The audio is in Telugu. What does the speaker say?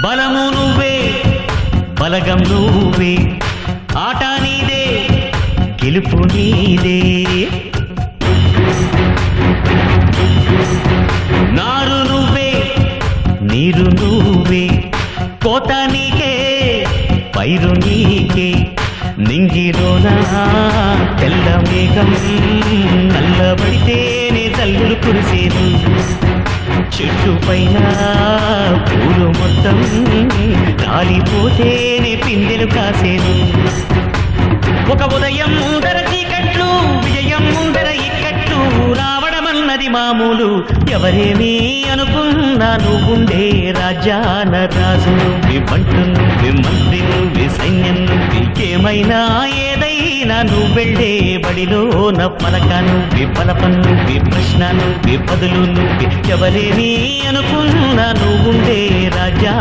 బలము నువ్వే బలగం నువ్వే ఆట నీదే గెలుపు నీదే నారు నువ్వే నీరు నువ్వే కోత నీకే పైరు నీకే నింగిలోనా తెల్ల మేఘం నల్లబడితేనే తల్లులు కురిసేను చెట్టు పైన పూలు మొత్తం రాలిపోతేనే పిందెలు కాసేను ఒక ఉదయం ముందర చీకట్లు విజయం ముందర ఇక్కట్లు రావడమన్నది మామూలు ఎవరేమీ అనుకున్నా నువ్వుండే రాజాన రాజు నువ్వు నువ్వు మంత్రి నువ్వు సైన్యం నువ్వు ఏమైనా ఏదైనా నువ్వు వెళ్ళే బడిలో నా పలక నువ్వు పలపం నువ్వు ప్రశ్న నువ్వు బదులు నువ్వు ఎవరేమీ అనుకున్నా నువ్వుండే రాజా